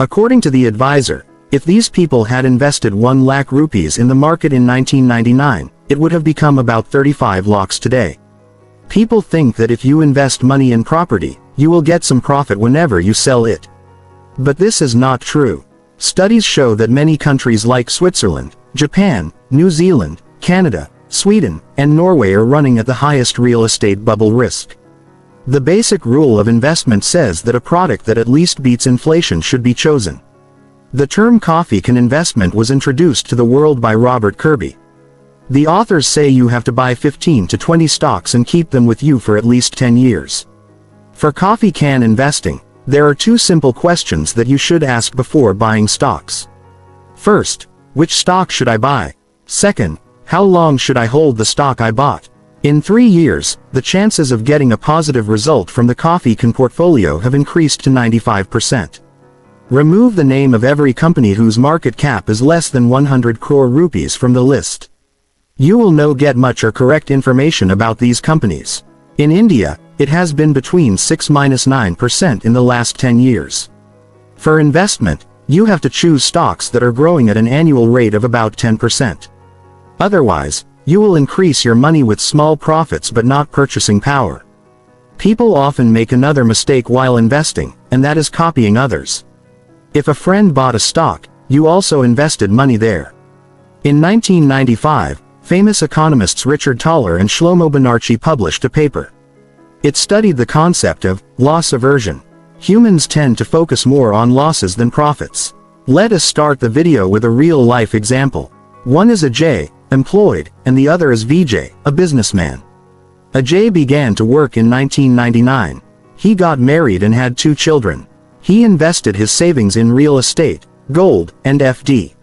According to the advisor, if these people had invested 1 lakh rupees in the market in 1999, it would have become about 35 lakhs today. People think that if you invest money in property, you will get some profit whenever you sell it. But this is not true. Studies show that many countries like Switzerland, Japan, New Zealand, Canada, Sweden, and Norway are running at the highest real estate bubble risk. The basic rule of investment says that a product that at least beats inflation should be chosen. The term coffee can investment was introduced to the world by Robert Kirby. The authors say you have to buy 15 to 20 stocks and keep them with you for at least 10 years. For coffee can investing, there are 2 simple questions that you should ask before buying stocks. First, which stock should I buy? Second, how long should I hold the stock I bought? In 3 years, the chances of getting a positive result from the coffee can portfolio have increased to 95%. Remove the name of every company whose market cap is less than 100 crore rupees from the list. You will no get much or correct information about these companies. In India, it has been between 6–9% in the last 10 years. For investment, you have to choose stocks that are growing at an annual rate of about 10%. Otherwise, you will increase your money with small profits but not purchasing power. People often make another mistake while investing, and that is copying others. If a friend bought a stock, you also invested money there. In 1995, famous economists Richard Thaler and Shlomo Benarchi published a paper. It studied the concept of loss aversion. Humans tend to focus more on losses than profits. Let us start the video with a real-life example. One is Ajay, employed, and the other is Vijay, a businessman. Ajay began to work in 1999. He got married and had 2 children. He invested his savings in real estate, gold, and FD.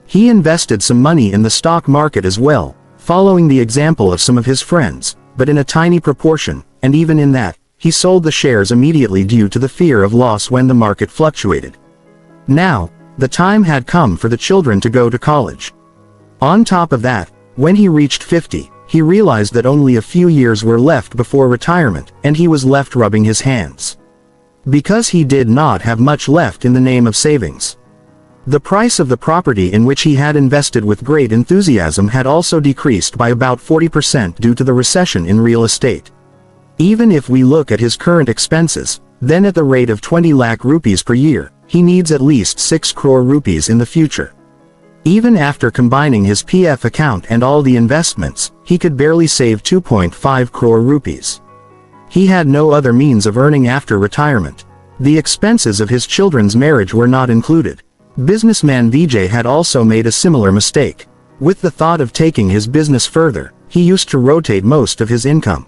He invested some money in the stock market as well, following the example of some of his friends, but in a tiny proportion, and even in that, he sold the shares immediately due to the fear of loss when the market fluctuated. Now, the time had come for the children to go to college. On top of that, when he reached 50, he realized that only a few years were left before retirement, and he was left rubbing his hands. Because he did not have much left in the name of savings. The price of the property in which he had invested with great enthusiasm had also decreased by about 40% due to the recession in real estate. Even if we look at his current expenses, then at the rate of 20 lakh rupees per year, he needs at least 6 crore rupees in the future. Even after combining his PF account and all the investments, he could barely save 2.5 crore rupees. He had no other means of earning after retirement. The expenses of his children's marriage were not included. Businessman Vijay had also made a similar mistake. With the thought of taking his business further, he used to rotate most of his income.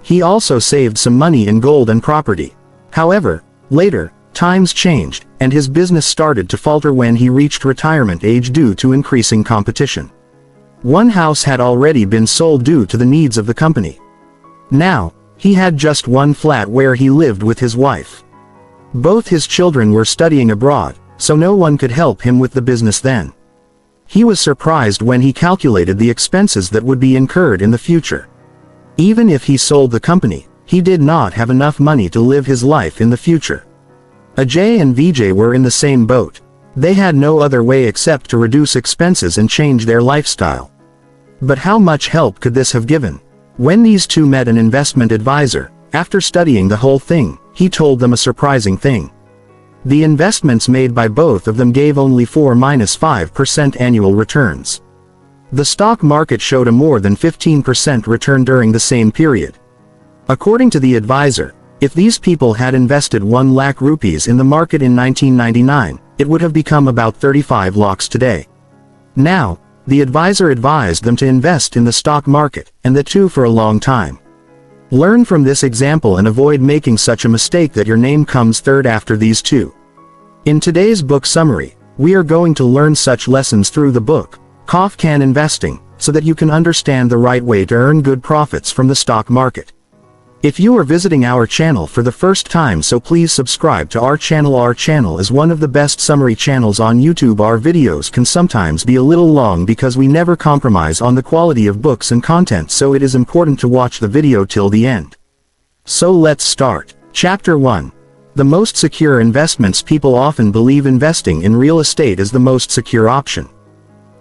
He also saved some money in gold and property. However, later, times changed, and his business started to falter when he reached retirement age due to increasing competition. One house had already been sold due to the needs of the company. Now, he had just one flat where he lived with his wife. Both his children were studying abroad, so no one could help him with the business then. He was surprised when he calculated the expenses that would be incurred in the future. Even if he sold the company, he did not have enough money to live his life in the future. Ajay and Vijay were in the same boat. They had no other way except to reduce expenses and change their lifestyle. But how much help could this have given? When these two met an investment advisor, after studying the whole thing, he told them a surprising thing. The investments made by both of them gave only 4–5% annual returns. The stock market showed a more than 15% return during the same period. According to the advisor, if these people had invested 1 lakh rupees in the market in 1999, it would have become about 35 lakhs today. Now, the advisor advised them to invest in the stock market, and the two for a long time. Learn from this example and avoid making such a mistake that your name comes third after these two. In today's book summary, we are going to learn such lessons through the book, Coffee Can Investing, so that you can understand the right way to earn good profits from the stock market. If you are visiting our channel for the first time, so please subscribe to our channel. Our channel is one of the best summary channels on YouTube. Our videos can sometimes be a little long because we never compromise on the quality of books and content, so it is important to watch the video till the end. So let's start. Chapter 1. the most secure investments. People often believe investing in real estate is the most secure option.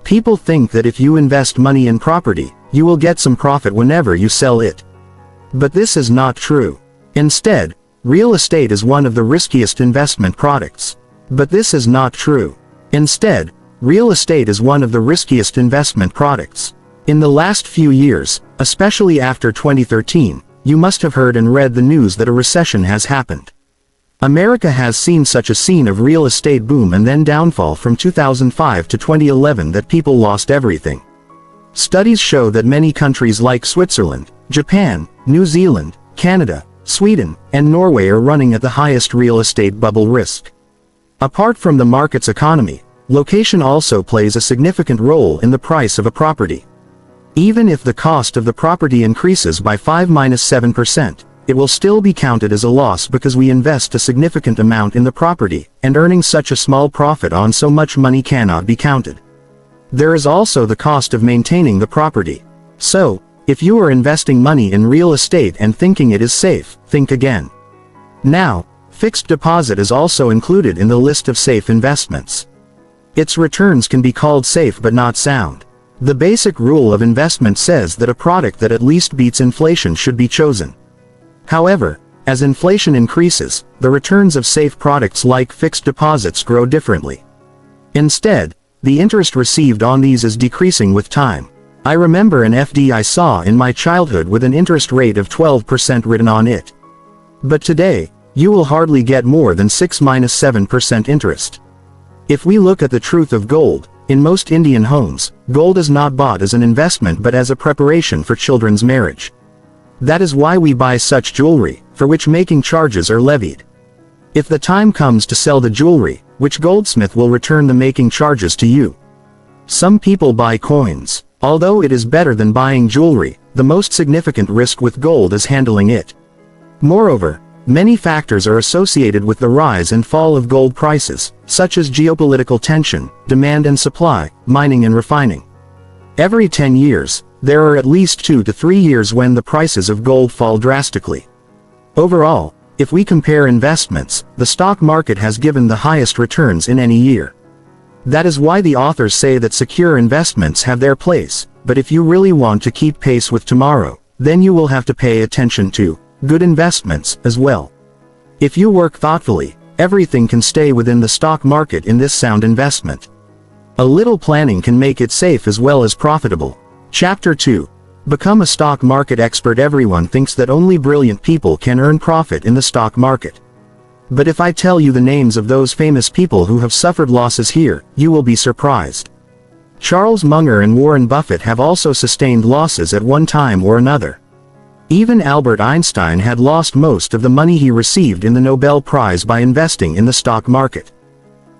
People think that if you invest money in property, you will get some profit whenever you sell it. But this is not true. Instead, real estate is one of the riskiest investment products. But this is not true. Instead, real estate is one of the riskiest investment products. In the last few years, especially after 2013, you must have heard and read the news that a recession has happened. America has seen such a scene of real estate boom and then downfall from 2005 to 2011 that people lost everything. Studies show that many countries like Switzerland, Japan, New Zealand, Canada, Sweden, and Norway are running at the highest real estate bubble risk. Apart from the market's economy, location also plays a significant role in the price of a property. Even if the cost of the property increases by 5–7%, it will still be counted as a loss because we invest a significant amount in the property, and earning such a small profit on so much money cannot be counted. There is also the cost of maintaining the property. So, if you are investing money in real estate and thinking it is safe, think again. Now, fixed deposit is also included in the list of safe investments. Its returns can be called safe but not sound. The basic rule of investment says that a product that at least beats inflation should be chosen. However, as inflation increases, the returns of safe products like fixed deposits grow differently. Instead, the interest received on these is decreasing with time. I remember an FD I saw in my childhood with an interest rate of 12% written on it. But today, you will hardly get more than 6–7% interest. If we look at the truth of gold, in most Indian homes, gold is not bought as an investment but as a preparation for children's marriage. That is why we buy such jewelry, for which making charges are levied. If the time comes to sell the jewelry, which goldsmith will return the making charges to you? Some people buy coins. Although it is better than buying jewelry, the most significant risk with gold is handling it. Moreover, many factors are associated with the rise and fall of gold prices, such as geopolitical tension, demand and supply, mining and refining. Every 10 years, there are at least 2 to 3 years when the prices of gold fall drastically. Overall, if we compare investments, the stock market has given the highest returns in any year. That is why the authors say that secure investments have their place, but if you really want to keep pace with tomorrow, then you will have to pay attention to good investments as well. If you work thoughtfully, everything can stay within the stock market in this sound investment. A little planning can make it safe as well as profitable. Chapter 2. Become a stock market expert. Everyone thinks that only brilliant people can earn profit in the stock market. But if I tell you the names of those famous people who have suffered losses here, you will be surprised. Charles Munger and Warren Buffett have also sustained losses at one time or another. Even Albert Einstein had lost most of the money he received in the Nobel Prize by investing in the stock market.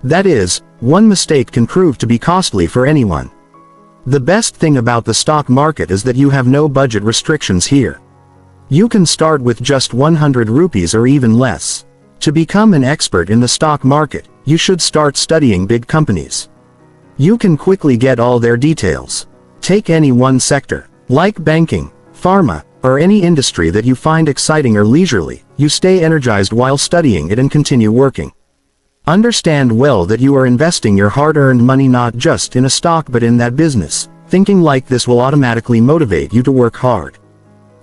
That is, one mistake can prove to be costly for anyone. The best thing about the stock market is that you have no budget restrictions here. You can start with just 100 rupees or even less. To become an expert in the stock market, you should start studying big companies. You can quickly get all their details. Take any one sector, like banking, pharma, or any industry that you find exciting or leisurely, you stay energized while studying it and continue working. Understand well that you are investing your hard-earned money not just in a stock but in that business. Thinking like this will automatically motivate you to work hard.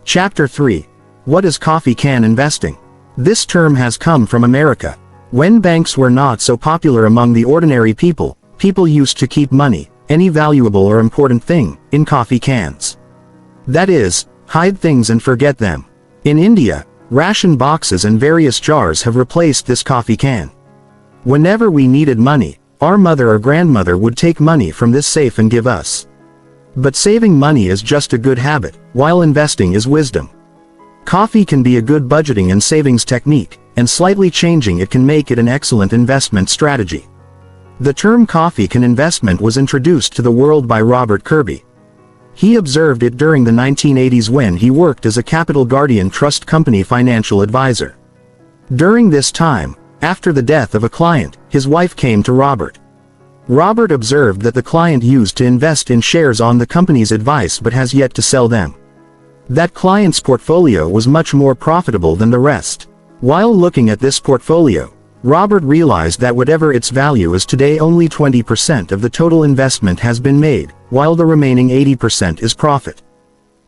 Chapter 3. What is coffee can investing? This term has come from America. When banks were not so popular among the ordinary people, people used to keep money, any valuable or important thing, in coffee cans. That is, hide things and forget them. In India, ration boxes and various jars have replaced this coffee can. Whenever we needed money, our mother or grandmother would take money from this safe and give us. But saving money is just a good habit, while investing is wisdom. Coffee can be a good budgeting and savings technique, and slightly changing it can make it an excellent investment strategy. The term coffee can investment was introduced to the world by Robert Kirby. He observed it during the 1980s when he worked as a Capital Guardian Trust Company financial advisor. During this time, after the death of a client, his wife came to Robert. Robert observed that the client used to invest in shares on the company's advice but has yet to sell them. That client's portfolio was much more profitable than the rest. While looking at this portfolio, Robert realized that whatever its value is today, only 20% of the total investment has been made, while the remaining 80% is profit.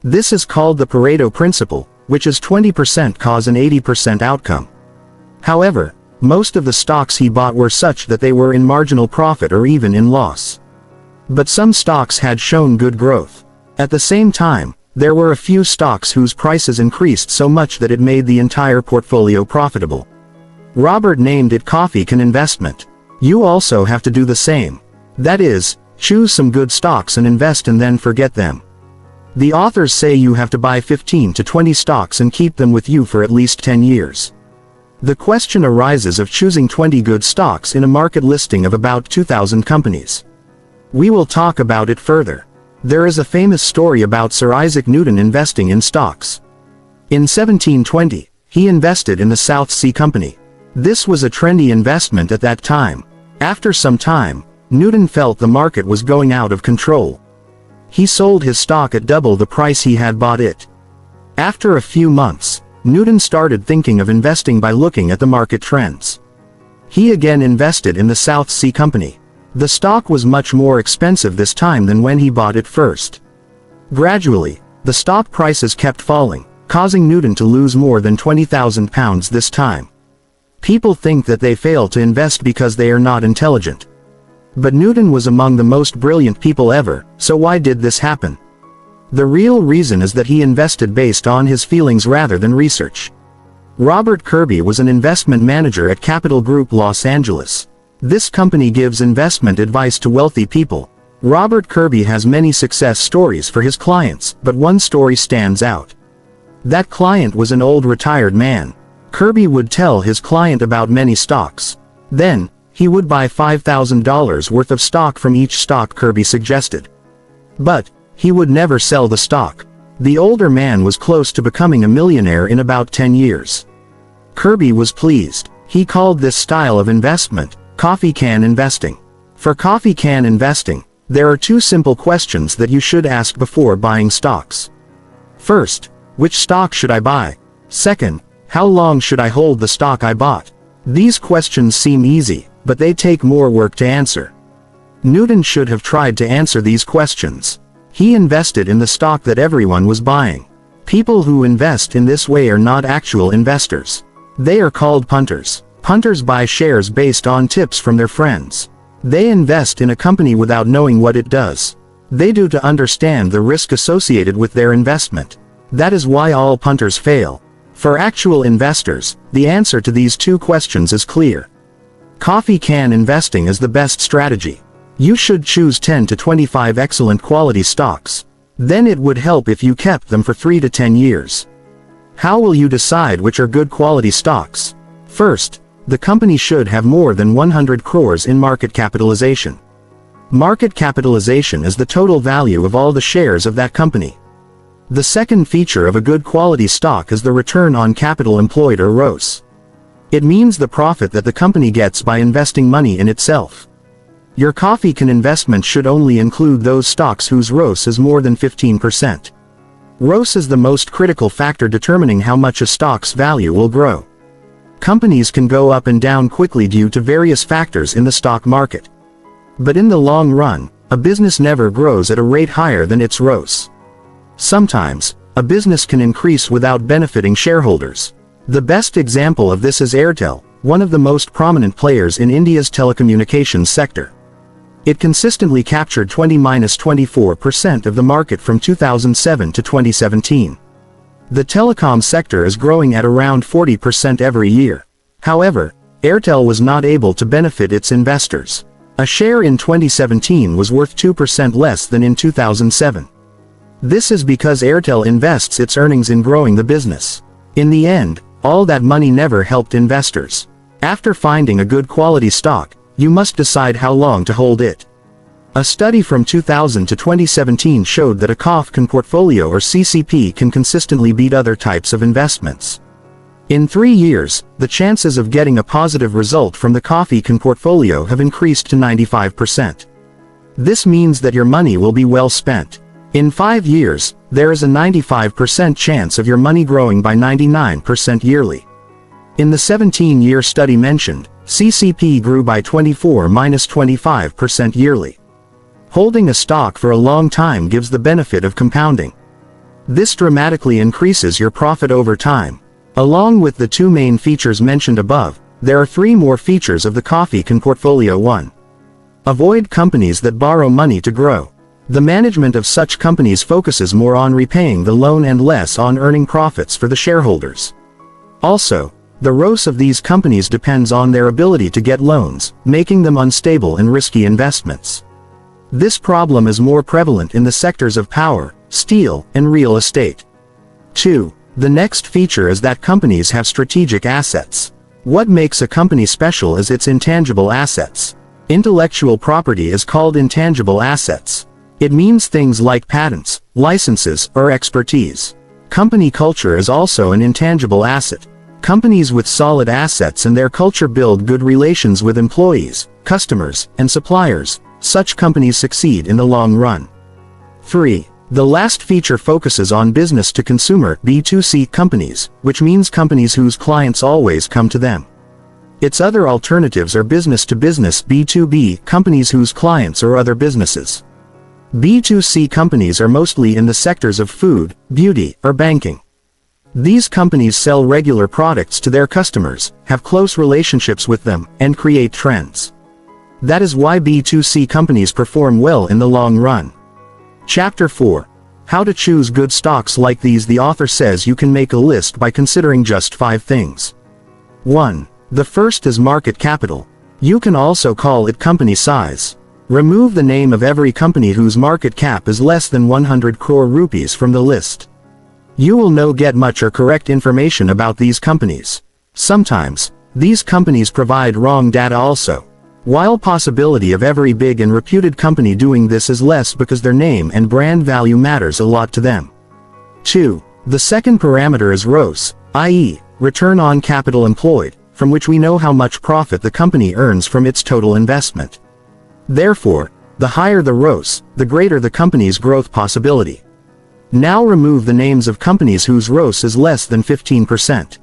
This is called the Pareto principle, which is 20% cause and 80% outcome. However, most of the stocks he bought were such that they were in marginal profit or even in loss. But some stocks had shown good growth. At the same time, there were a few stocks whose prices increased so much that it made the entire portfolio profitable. Robert named it Coffee Can Investment. You also have to do the same. That is, choose some good stocks and invest and then forget them. The authors say you have to buy 15 to 20 stocks and keep them with you for at least 10 years. The question arises of choosing 20 good stocks in a market listing of about 2,000 companies. We will talk about it further. There is a famous story about Sir Isaac Newton investing in stocks. In 1720, he invested in the South Sea Company. This was a trendy investment at that time. After some time, Newton felt the market was going out of control. He sold his stock at double the price he had bought it. After a few months, Newton started thinking of investing by looking at the market trends. He again invested in the South Sea Company. The stock was much more expensive this time than when he bought it first. Gradually, the stock prices kept falling, causing Newton to lose more than £20,000 this time. People think that they fail to invest because they are not intelligent. But Newton was among the most brilliant people ever, so why did this happen? The real reason is that he invested based on his feelings rather than research. Robert Kirby was an investment manager at Capital Group Los Angeles. This company gives investment advice to wealthy people. Robert Kirby has many success stories for his clients, but one story stands out. That client was an old retired man. Kirby would tell his client about many stocks. Then, he would buy $5,000 worth of stock from each stock Kirby suggested. But, he would never sell the stock. The older man was close to becoming a millionaire in about 10 years. Kirby was pleased. He called this style of investment coffee can investing. For coffee can investing, there are two simple questions that you should ask before buying stocks. First, which stock should I buy? Second, how long should I hold the stock I bought? These questions seem easy, but they take more work to answer. Newton should have tried to answer these questions. He invested in the stock that everyone was buying. People who invest in this way are not actual investors. They are called punters. Punters buy shares based on tips from their friends. They invest in a company without knowing what it does. They do to understand the risk associated with their investment. That is why all punters fail. For actual investors, the answer to these two questions is clear. Coffee can investing is the best strategy. You should choose 10 to 25 excellent quality stocks. Then it would help if you kept them for 3 to 10 years. How will you decide which are good quality stocks? First, the company should have more than 100 crores in market capitalization. Market capitalization is the total value of all the shares of that company. The second feature of a good quality stock is the return on capital employed, or ROCE. It means the profit that the company gets by investing money in itself. Your coffee can investment should only include those stocks whose ROCE is more than 15%. ROCE is the most critical factor determining how much a stock's value will grow. Companies can go up and down quickly due to various factors in the stock market. But in the long run, a business never grows at a rate higher than its ROCE. Sometimes, a business can increase without benefiting shareholders. The best example of this is Airtel, one of the most prominent players in India's telecommunications sector. It consistently captured 20–24% of the market from 2007 to 2017. The telecom sector is growing at around 40% every year. However, Airtel was not able to benefit its investors. A share in 2017 was worth 2% less than in 2007. This is because Airtel invests its earnings in growing the business. In the end, all that money never helped investors. After finding a good quality stock, you must decide how long to hold it. A study from 2000 to 2017 showed that a coffee can portfolio, or CCP, can consistently beat other types of investments. In 3 years, the chances of getting a positive result from the coffee can portfolio have increased to 95%. This means that your money will be well spent. In 5 years, there is a 95% chance of your money growing by 99% yearly. In the 17-year study mentioned, CCP grew by 24–25% yearly. Holding a stock for a long time gives the benefit of compounding. This dramatically increases your profit over time. Along with the two main features mentioned above, there are three more features of the Coffee Can portfolio. 1. Avoid companies that borrow money to grow. The management of such companies focuses more on repaying the loan and less on earning profits for the shareholders. Also, the ROAS of these companies depends on their ability to get loans, making them unstable and risky investments. This problem is more prevalent in the sectors of power, steel, and real estate. 2. The next feature is that companies have strategic assets. What makes a company special is its intangible assets. Intellectual property is called intangible assets. It means things like patents, licenses, or expertise. Company culture is also an intangible asset. Companies with solid assets and their culture build good relations with employees, customers, and suppliers. Such companies succeed in the long run. 3. The last feature focuses on business-to-consumer (B2C) companies, which means companies whose clients always come to them. Its other alternatives are business-to-business (B2B) companies whose clients are other businesses. B2C companies are mostly in the sectors of food, beauty, or banking. These companies sell regular products to their customers, have close relationships with them, and create trends. That is why B2C companies perform well in the long run. Chapter 4. How to choose good stocks like these. The author says you can make a list by considering just 5 things. 1. The first is market capital. You can also call it company size. Remove the name of every company whose market cap is less than 100 crore rupees from the list. You will not get much or correct information about these companies. Sometimes, these companies provide wrong data also. While possibility of every big and reputed company doing this is less because their name and brand value matters a lot to them. 2. The second parameter is ROAS, i.e., return on capital employed, from which we know how much profit the company earns from its total investment. Therefore, the higher the ROAS, the greater the company's growth possibility. Now remove the names of companies whose ROAS is less than 15%.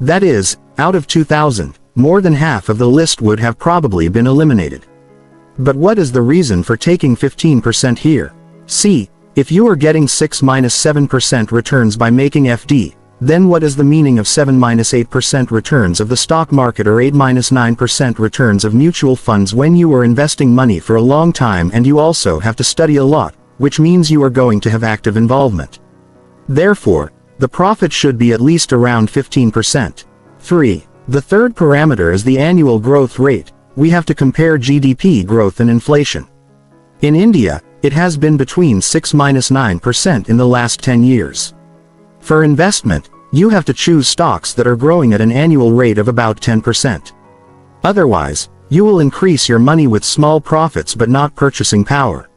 That is, out of 2,000, more than half of the list would have probably been eliminated. But what is the reason for taking 15% here? See, if you are getting 6–7% returns by making FD, then what is the meaning of 7–8% returns of the stock market or 8–9% returns of mutual funds when you are investing money for a long time and you also have to study a lot, which means you are going to have active involvement. Therefore, the profit should be at least around 15%. 3. The third parameter is the annual growth rate. We have to compare GDP growth and inflation. In India, it has been between 6–9% in the last 10 years. For investment, you have to choose stocks that are growing at an annual rate of about 10%. Otherwise, you will increase your money with small profits but not purchasing power.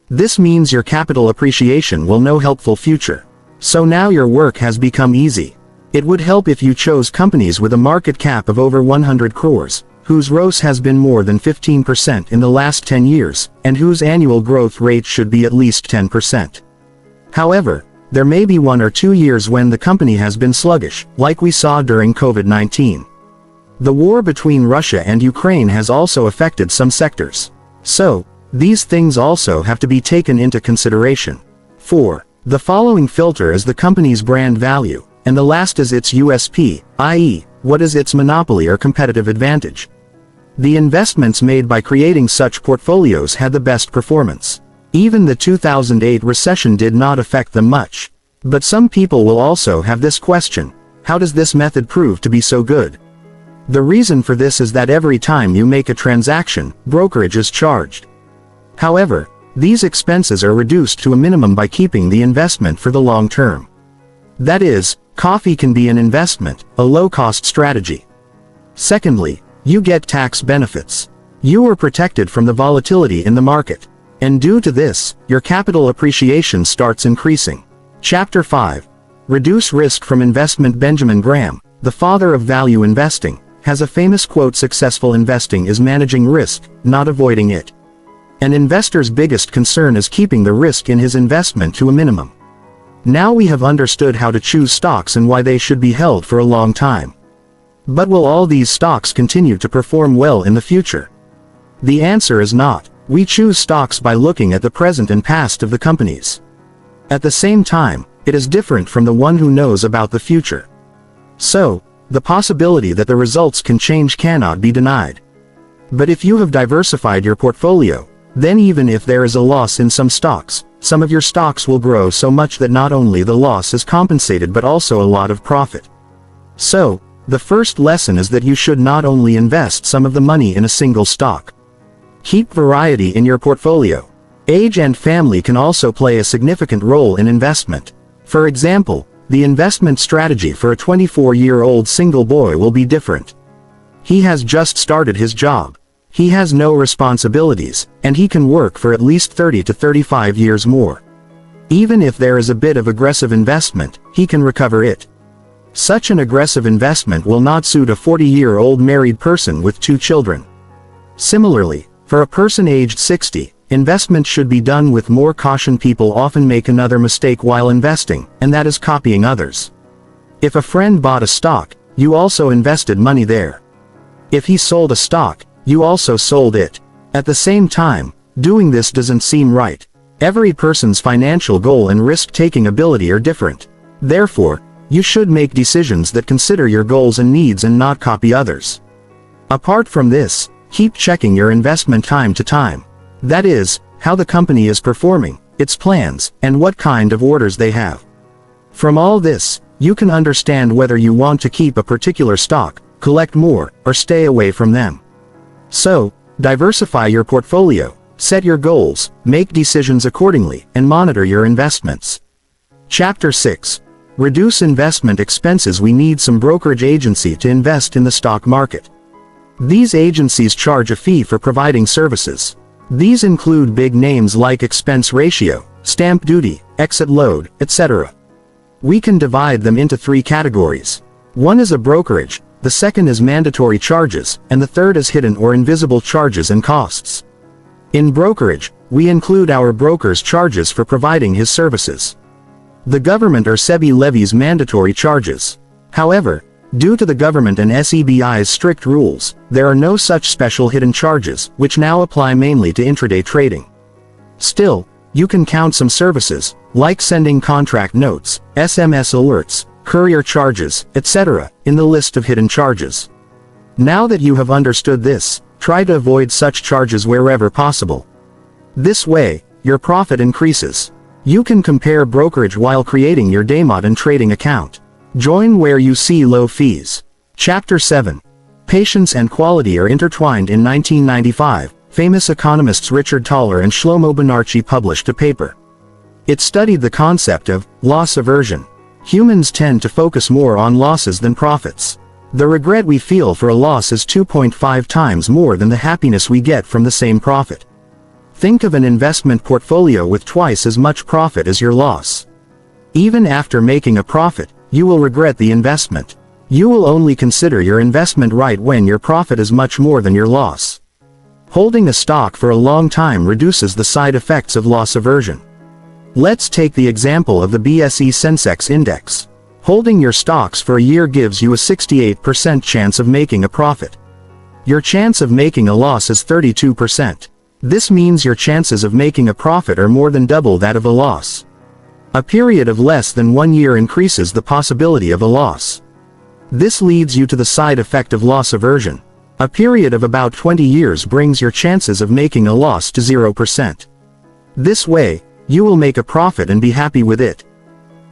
This means your capital appreciation will no helpful future. So now your work has become easy. It would help if you chose companies with a market cap of over 100 crores, whose ROAS has been more than 15% in the last 10 years, and whose annual growth rate should be at least 10%. However, there may be 1 or 2 years when the company has been sluggish, like we saw during COVID-19. The war between Russia and Ukraine has also affected some sectors. So, these things also have to be taken into consideration. 4. The following filter is the company's brand value, and the last is its USP, i.e., what is its monopoly or competitive advantage. The investments made by creating such portfolios had the best performance. Even the 2008 recession did not affect them much. But some people will also have this question: how does this method prove to be so good? The reason for this is that every time you make a transaction, brokerage is charged. However, these expenses are reduced to a minimum by keeping the investment for the long term. That is, coffee can be an investment, a low-cost strategy. Secondly, you get tax benefits. You are protected from the volatility in the market. And due to this, your capital appreciation starts increasing. Chapter 5. Reduce risk from investment. Benjamin Graham, the father of value investing, has a famous quote: "Successful investing is managing risk, not avoiding it." An investor's biggest concern is keeping the risk in his investment to a minimum. Now we have understood how to choose stocks and why they should be held for a long time. But will all these stocks continue to perform well in the future? The answer is not. We choose stocks by looking at the present and past of the companies. At the same time, it is different from the one who knows about the future. So, the possibility that the results can change cannot be denied. But if you have diversified your portfolio, then even if there is a loss in some stocks, some of your stocks will grow so much that not only the loss is compensated but also a lot of profit. So, the first lesson is that you should not only invest some of the money in a single stock. Keep variety in your portfolio. Age and family can also play a significant role in investment. For example, the investment strategy for a 24-year-old single boy will be different. He has just started his job. He has no responsibilities, and he can work for at least 30 to 35 years more. Even if there is a bit of aggressive investment, he can recover it. Such an aggressive investment will not suit a 40-year-old married person with 2 children. Similarly, for a person aged 60, investment should be done with more caution. People often make another mistake while investing, and that is copying others. If a friend bought a stock, you also invested money there. If he sold a stock, you also sold it. At the same time, doing this doesn't seem right. Every person's financial goal and risk-taking ability are different. Therefore, you should make decisions that consider your goals and needs and not copy others. Apart from this, keep checking your investment time to time. That is, how the company is performing, its plans, and what kind of orders they have. From all this, you can understand whether you want to keep a particular stock, collect more, or stay away from them. So, diversify your portfolio, set your goals, make decisions accordingly, and monitor your investments. Chapter 6. Reduce investment expenses. We need some brokerage agency to invest in the stock market. These agencies charge a fee for providing services. These include big names like expense ratio, stamp duty, exit load, etc. We can divide them into 3 categories. One is a brokerage, the second is mandatory charges, and the third is hidden or invisible charges and costs. In brokerage, we include our broker's charges for providing his services. The government or SEBI levies mandatory charges. However, due to the government and SEBI's strict rules, there are no such special hidden charges, which now apply mainly to intraday trading. Still, you can count some services, like sending contract notes, SMS alerts, courier charges, etc., in the list of hidden charges. Now that you have understood this, try to avoid such charges wherever possible. This way, your profit increases. You can compare brokerage while creating your Demat and trading account. Join where you see low fees. Chapter 7. Patience and quality are intertwined. In 1995, famous economists Richard Thaler and Shlomo Benarchi published a paper. It studied the concept of loss aversion. Humans tend to focus more on losses than profits. The regret we feel for a loss is 2.5 times more than the happiness we get from the same profit. Think of an investment portfolio with twice as much profit as your loss. Even after making a profit, you will regret the investment. You will only consider your investment right when your profit is much more than your loss. Holding a stock for a long time reduces the side effects of loss aversion. Let's take the example of the BSE Sensex index. Holding your stocks for a year gives you a 68% chance of making a profit. Your chance of making a loss is 32%. This means your chances of making a profit are more than double that of a loss. A period of less than 1 year increases the possibility of a loss. This leads you to the side effect of loss aversion. A period of about 20 years brings your chances of making a loss to 0%. This way, you will make a profit and be happy with it.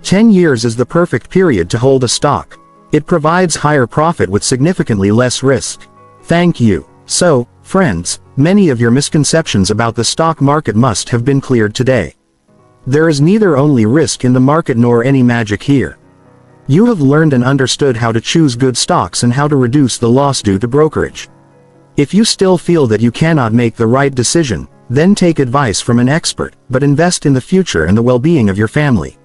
10 years is the perfect period to hold a stock. It provides higher profit with significantly less risk. Thank you. So, friends, many of your misconceptions about the stock market must have been cleared today. There is neither only risk in the market nor any magic here. You have learned and understood how to choose good stocks and how to reduce the loss due to brokerage. If you still feel that you cannot make the right decision, then take advice from an expert, but invest in the future and the well-being of your family.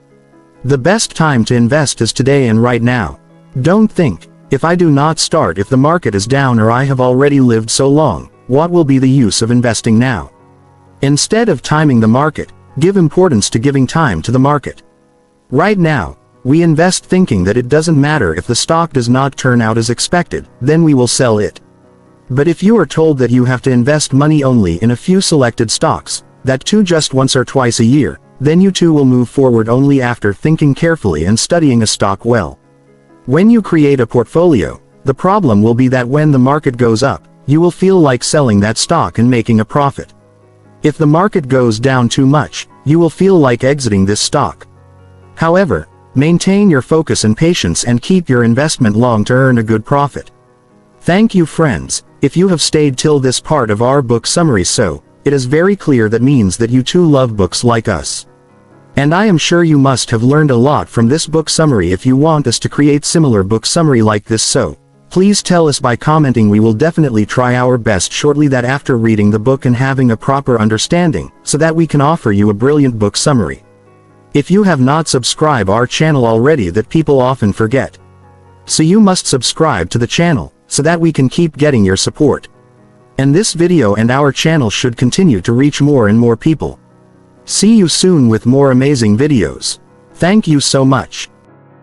The best time to invest is today and right now. Don't think, if I do not start if the market is down or I have already lived so long, what will be the use of investing now? Instead of timing the market, give importance to giving time to the market. Right now, We invest thinking that it doesn't matter if the stock does not turn out as expected, then we will sell it. But if you are told that you have to invest money only in a few selected stocks, that too just once or twice a year, then you too will move forward only after thinking carefully and studying a stock well. When you create a portfolio, the problem will be that when the market goes up, you will feel like selling that stock and making a profit. If the market goes down too much, you will feel like exiting this stock. However, maintain your focus and patience and keep your investment long to earn a good profit. Thank you, friends. If you have stayed till this part of our book summary, so it is very clear that means that you too love books like us. And I am sure you must have learned a lot from this book summary. If you want us to create similar book summary like this, so please tell us by commenting. We will definitely try our best shortly that after reading the book and having a proper understanding, so that we can offer you a brilliant book summary. If you have not subscribed our channel already, that people often forget. So you must subscribe to the channel, so that we can keep getting your support. And this video and our channel should continue to reach more and more people. See you soon with more amazing videos. Thank you so much.